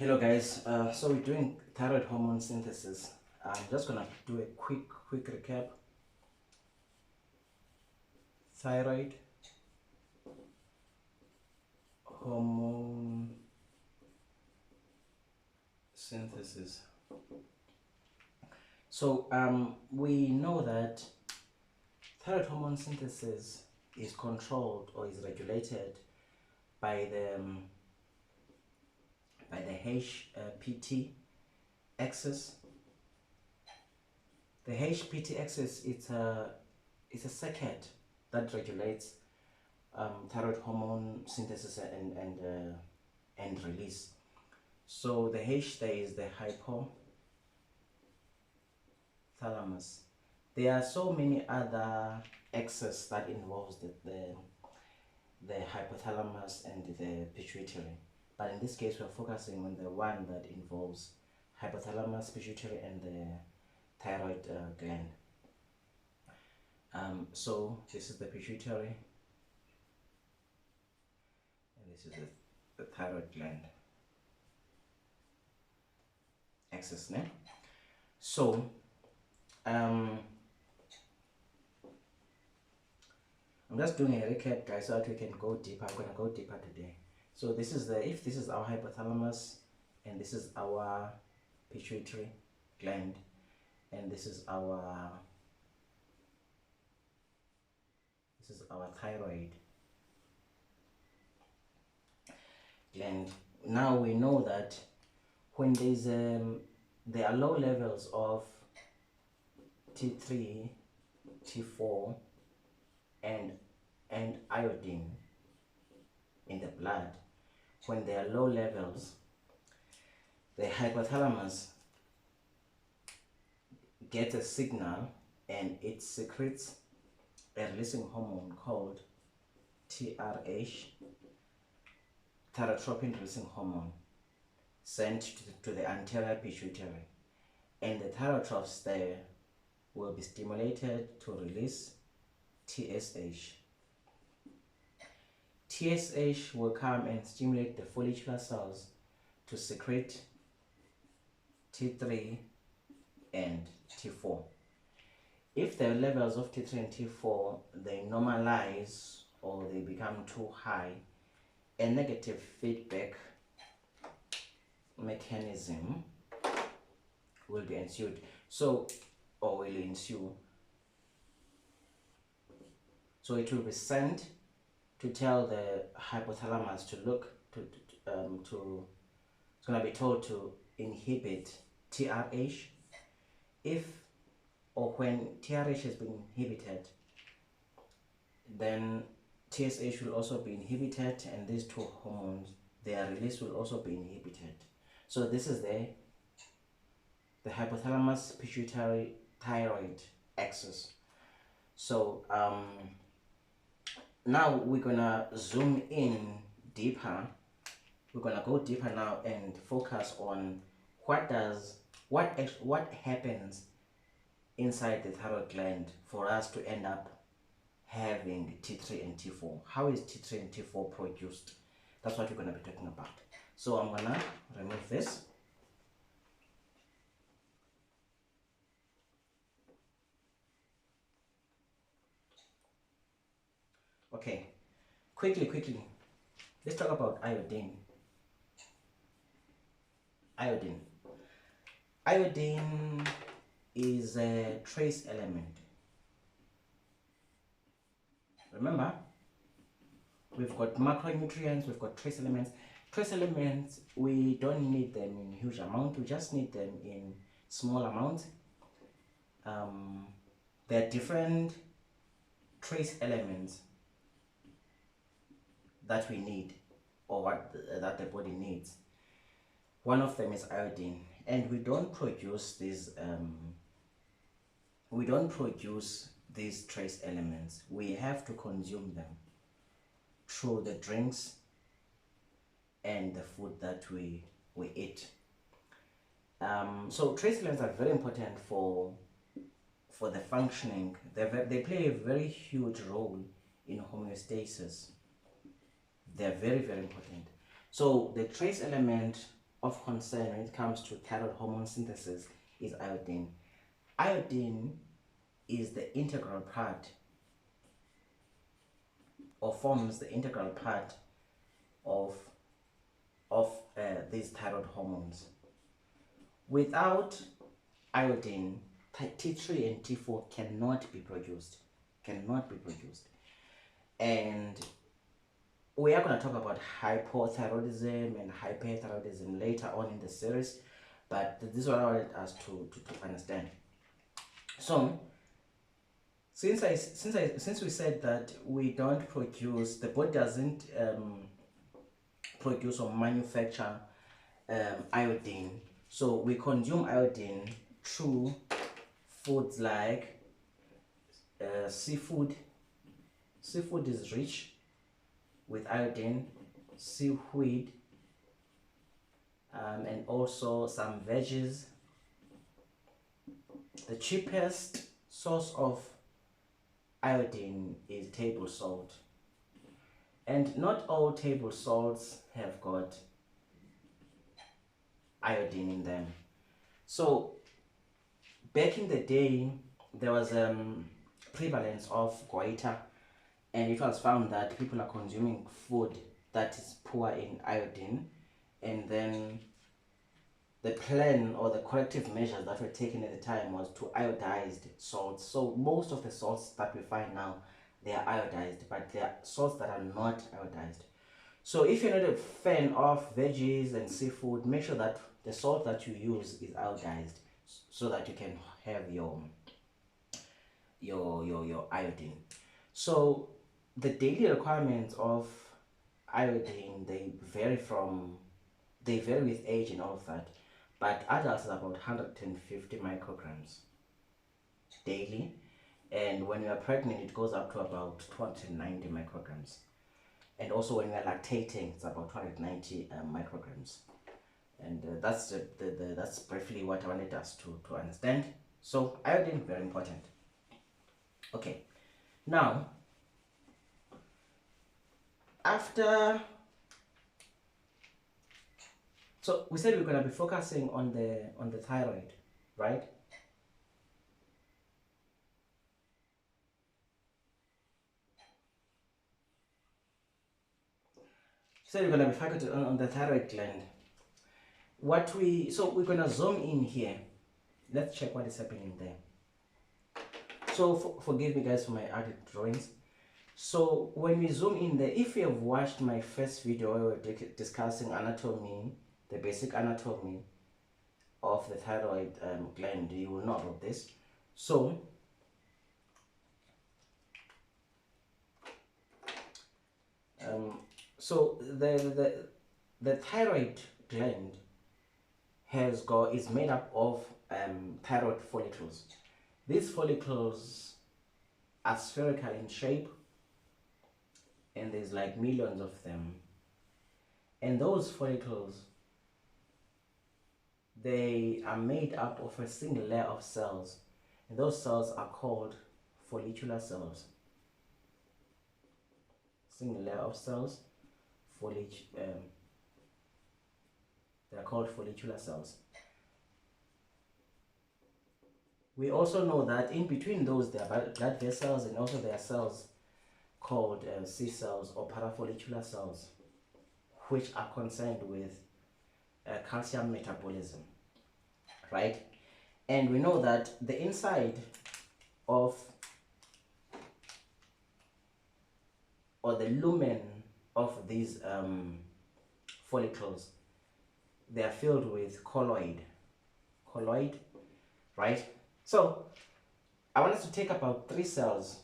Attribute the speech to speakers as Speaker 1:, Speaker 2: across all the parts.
Speaker 1: Hello guys, so we're doing thyroid hormone synthesis. I'm just gonna do a quick recap. Thyroid hormone synthesis. So we know that thyroid hormone synthesis is controlled or is regulated by the HPT axis. The HPT axis it's a circuit that regulates thyroid hormone synthesis and release. So the H there is the hypothalamus. There are so many other axes that involves the hypothalamus and the pituitary, but in this case we're focusing on the one that involves hypothalamus, pituitary, and the thyroid gland. So this is the pituitary and this is the thyroid gland axis. So I'm just doing a recap, guys, so that we can go deeper. I'm gonna go deeper today. So this is if this is our hypothalamus and this is our pituitary gland and this is our thyroid gland. Now we know that when there are low levels of T3, T4 and iodine in the blood, when there are low levels, the hypothalamus gets a signal and it secretes a releasing hormone called TRH, thyrotropin releasing hormone, sent to the anterior pituitary, and the thyrotrophs there will be stimulated to release TSH. TSH will come and stimulate the follicular cells to secrete T3 and T4. If the levels of T3 and T4 they normalize or they become too high, a negative feedback mechanism will be ensued. So, or will ensue. So it will be sent to tell the hypothalamus to look it's going to be told to inhibit TRH. If or when TRH has been inhibited, then TSH will also be inhibited, and these two hormones, their release will also be inhibited. So this is the hypothalamus pituitary thyroid axis. So now we're gonna zoom in deeper. We're gonna go deeper now and focus on what happens inside the thyroid gland for us to end up having T3 and T4. How is T3 and T4 produced? That's what we're gonna be talking about. So I'm gonna remove this. Okay, quickly, let's talk about iodine. Iodine is a trace element. Remember, we've got macronutrients, we've got trace elements. Trace elements, we don't need them in huge amount, we just need them in small amounts. There are different trace elements that we need, or that the body needs. One of them is iodine, and we don't produce these trace elements. We have to consume them through the drinks and the food that we eat. So trace elements are very important for the functioning. They play a very huge role in homeostasis. They're very important. So the trace element of concern when it comes to thyroid hormone synthesis is iodine. Iodine is the integral part, or forms the integral part of these thyroid hormones. Without iodine, T3 and T4 cannot be produced. And we are going to talk about hypothyroidism and hyperthyroidism later on in the series, but this is what I wanted us to understand. So since we said that we don't produce, the body doesn't produce or manufacture iodine, so we consume iodine through foods like seafood. Seafood is rich with iodine, seaweed, and also some veggies. The cheapest source of iodine is table salt, and not all table salts have got iodine in them. So back in the day, there was prevalence of goiter, and it was found that people are consuming food that is poor in iodine, and then the plan or the corrective measures that were taken at the time was to iodized salts. So most of the salts that we find now, they are iodized, but there are salts that are not iodized. So if you're not a fan of veggies and seafood, make sure that the salt that you use is iodized, so that you can have your iodine. So the daily requirements of iodine, they vary with age and all of that, but adults is about 150 micrograms daily, and when you are pregnant it goes up to about 290 micrograms, and also when you are lactating it's about 290 micrograms. And that's that's briefly what I wanted us to understand. So iodine, very important. Okay, now after, so we said we're going to be focusing on the thyroid, right? So we're going to be focusing on the thyroid gland. So we're going to zoom in here. Let's check what is happening there. So forgive me guys for my added drawings. So when we zoom in there, if you have watched my first video where we were discussing anatomy, the basic anatomy of the thyroid gland, you will know about this. So the thyroid gland is made up of thyroid follicles. These follicles are spherical in shape, and there's like millions of them. And those follicles, they are made up of a single layer of cells, and those cells are called follicular cells. Single layer of cells, they are called follicular cells. We also know that in between those there are blood vessels, and also there are cells called C cells or parafollicular cells, which are concerned with calcium metabolism, right? And we know that the inside of, or the lumen of these follicles, they are filled with colloid, right? So I want us to take about 3 cells.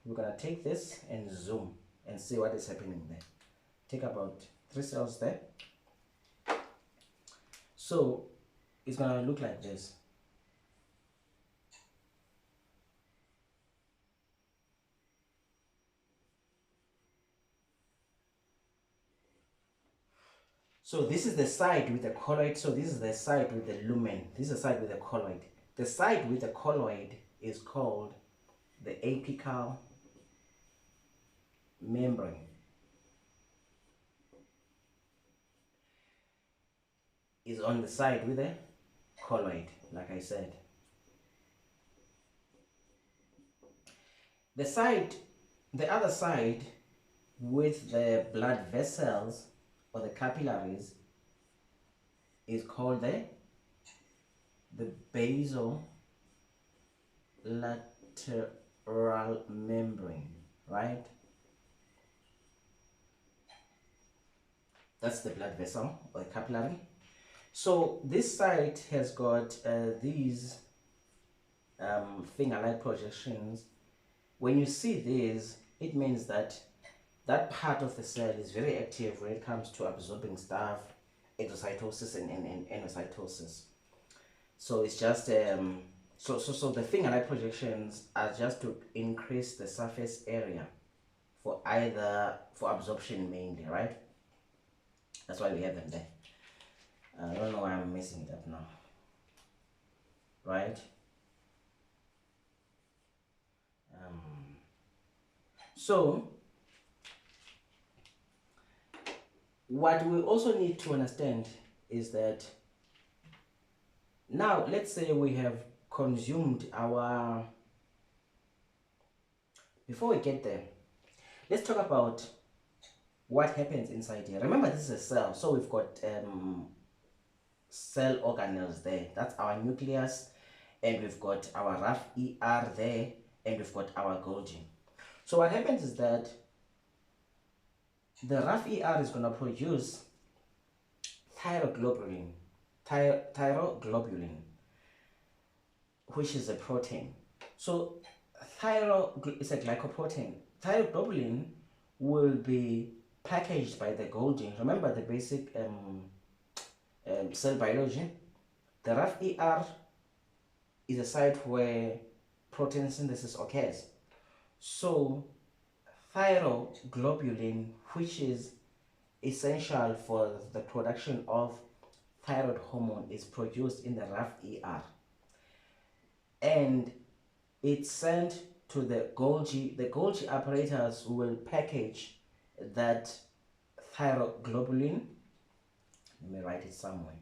Speaker 1: We're going to take this and zoom and see what is happening there. Take about 3 cells there. So it's going to look like this. So this is the side with the colloid. So this is the side with the lumen. This is the side with the colloid. The side with the colloid is called the apical membrane. is on the side with the colloid, like I said. The other side with the blood vessels or the capillaries is called the basal lateral membrane, right? That's the blood vessel or the capillary. So this side has got these finger-like projections. When you see these, it means that that part of the cell is very active when it comes to absorbing stuff, exocytosis and endocytosis. So it's just so the finger-like projections are just to increase the surface area for absorption mainly, right? That's why we have them there. I don't know why I'm messing it up now, right? So what we also need to understand is that now let's say we have consumed our, before we get there, let's talk about what happens inside here. Remember, this is a cell, so we've got cell organelles there. That's our nucleus, and we've got our rough ER there, and we've got our Golgi. So what happens is that the rough ER is going to produce thyroglobulin, which is a protein. So is a glycoprotein. Thyroglobulin will be packaged by the Golgi. Remember the basic cell biology. The rough ER is a site where protein synthesis occurs. So thyroglobulin, which is essential for the production of thyroid hormone, is produced in the rough ER, and it's sent to the Golgi. The Golgi apparatus will package that thyroglobulin. Let me write it somewhere.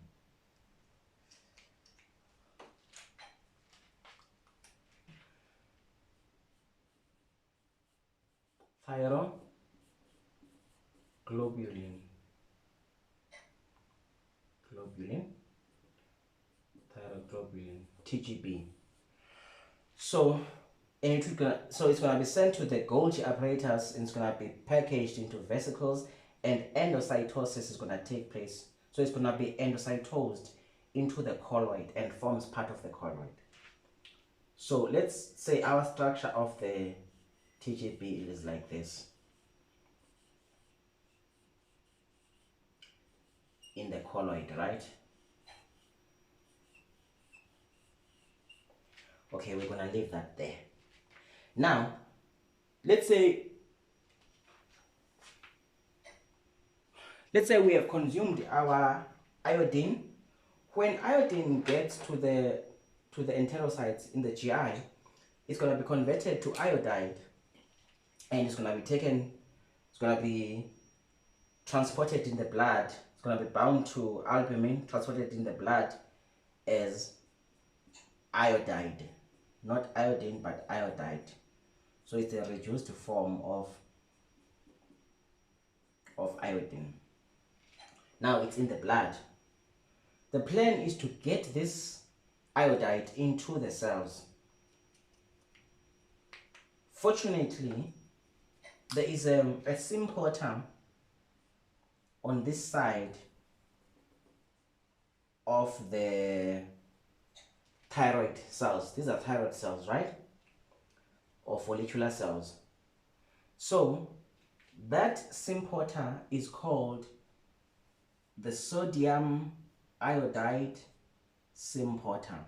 Speaker 1: Thyroglobulin. Thyroglobulin, TGB. So it's gonna be sent to the Golgi apparatus, and it's gonna be packaged into vesicles, and endocytosis is gonna take place. So it's gonna be endocytosed into the colloid and forms part of the colloid. So let's say our structure of the TGB is like this. In the colloid, right? Okay, we're gonna leave that there. Now, let's say we have consumed our iodine. When iodine gets to the enterocytes in the GI, it's gonna be converted to iodide, and it's gonna be transported in the blood. It's gonna be bound to albumin, transported in the blood as iodide. Not iodine, but iodide. So it's a reduced form of iodine. Now it's in the blood. The plan is to get this iodide into the cells. Fortunately, there is a symporter on this side of the thyroid cells. These are thyroid cells, right? Or follicular cells. So that symporter is called the sodium iodide symporter.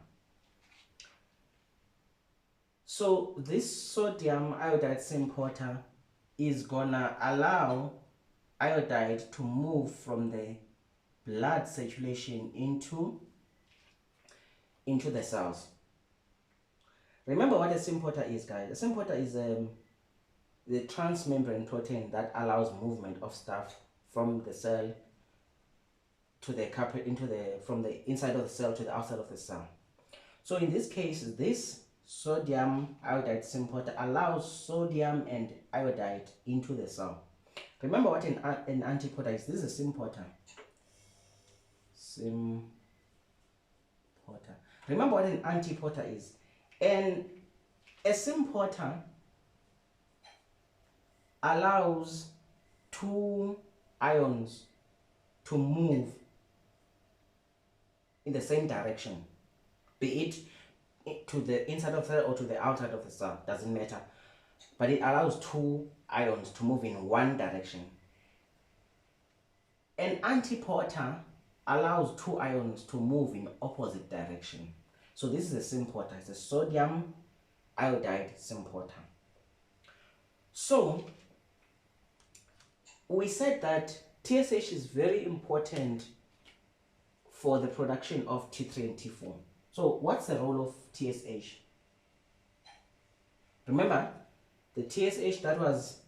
Speaker 1: So this sodium iodide symporter is gonna allow iodide to move from the blood circulation into the cells. Remember what a symporter is, guys. A symporter is the transmembrane protein that allows movement of stuff from the cell to the from the inside of the cell to the outside of the cell. So in this case, this sodium iodide symporter allows sodium and iodide into the cell. Remember what an antiporter is. This is a symporter. Remember what an antiporter is. And a symporter allows two ions to move in the same direction, be it to the inside of the cell or to the outside of the cell, doesn't matter. But it allows two ions to move in one direction. An antiporter allows two ions to move in opposite direction. So this is a symporter. It's a sodium iodide symporter. So we said that TSH is very important for the production of T3 and T4. So what's the role of TSH? Remember, the TSH that was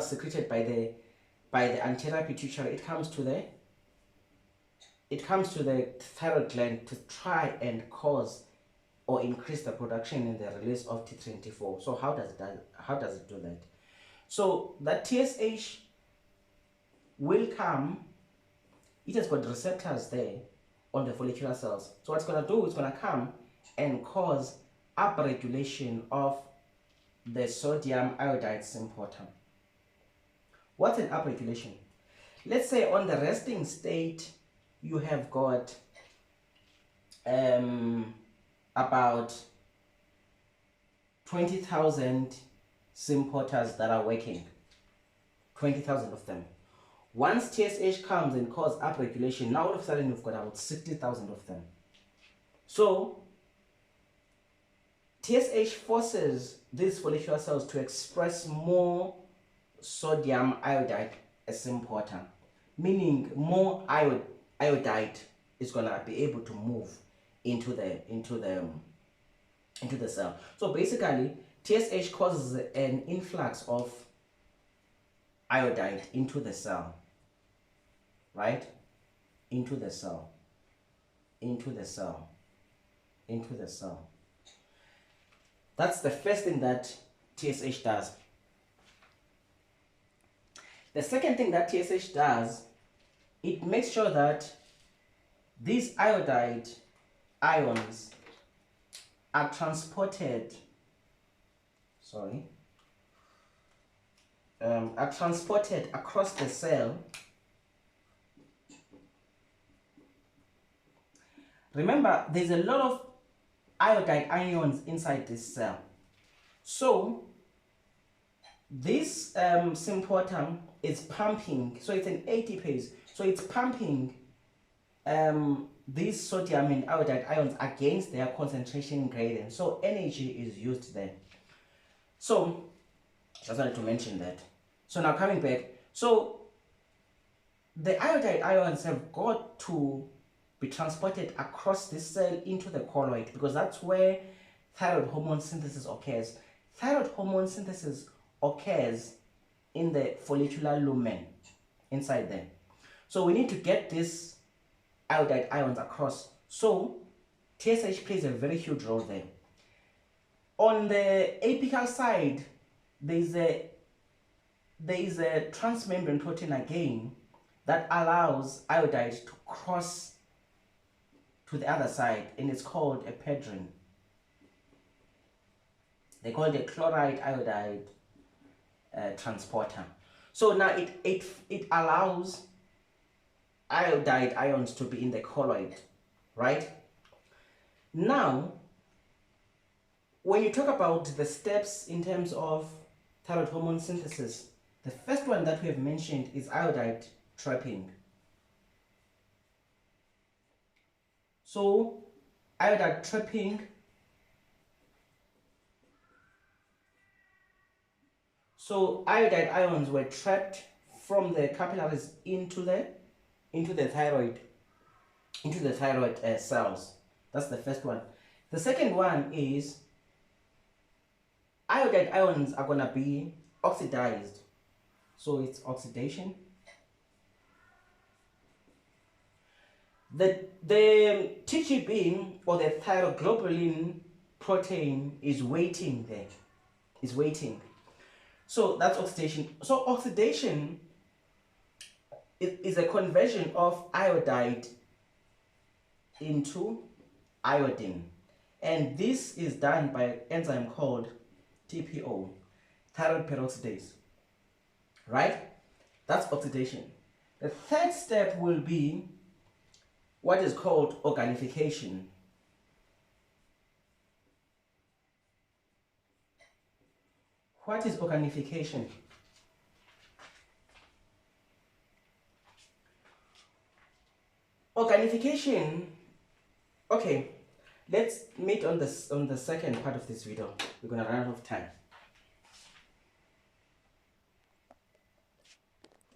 Speaker 1: secreted by the anterior pituitary, it comes to the thyroid gland to try and cause or increase the production and the release of T3 and T4. So how does it do that? So that TSH will come. It has got receptors there on the follicular cells. So what it's going to do is going to come and cause upregulation of the sodium iodide symporter. What's an upregulation? Let's say on the resting state, you have got about 20,000 symporters that are working, 20,000 of them. Once TSH comes and causes upregulation, now all of a sudden you've got about 60,000 of them. So TSH forces these follicular cells to express more sodium iodide as symporter, meaning more iodide is going to be able to move into the cell. So basically, TSH causes an influx of iodide into the cell, right? Into the cell. That's the first thing that TSH does. The second thing that TSH does, it makes sure that these iodide ions are transported across the cell. Remember, there's a lot of iodide ions inside this cell. So this symporter is pumping, so it's an ATPase, so it's pumping these sodium and iodide ions against their concentration gradient. So energy is used there. So just wanted to mention that. So now coming back, so the iodide ions have got to be transported across this cell into the colloid, because that's where thyroid hormone synthesis occurs. Thyroid hormone synthesis occurs in the follicular lumen inside there. So we need to get these iodide ions across. So TSH plays a very huge role there. On the apical side, there is a transmembrane protein again that allows iodide to cross to the other side, and it's called a pedrin. They call it a chloride iodide transporter. So now it allows iodide ions to be in the colloid, right? Now, when you talk about the steps in terms of thyroid hormone synthesis, the first one that we have mentioned is iodide trapping. So iodide trapping, so iodide ions were trapped from the capillaries into the thyroid cells. That's the first one. The second one is iodide ions are going to be oxidized So it's oxidation. The TGB or the thyroglobulin protein is waiting there. Is waiting. So that's oxidation. So oxidation is a conversion of iodide into iodine. And this is done by an enzyme called TPO, thyroid peroxidase. Right? That's oxidation. The third step will be what is called organification. What is organification? Organification, okay, let's meet on the second part of this video. We're gonna run out of time.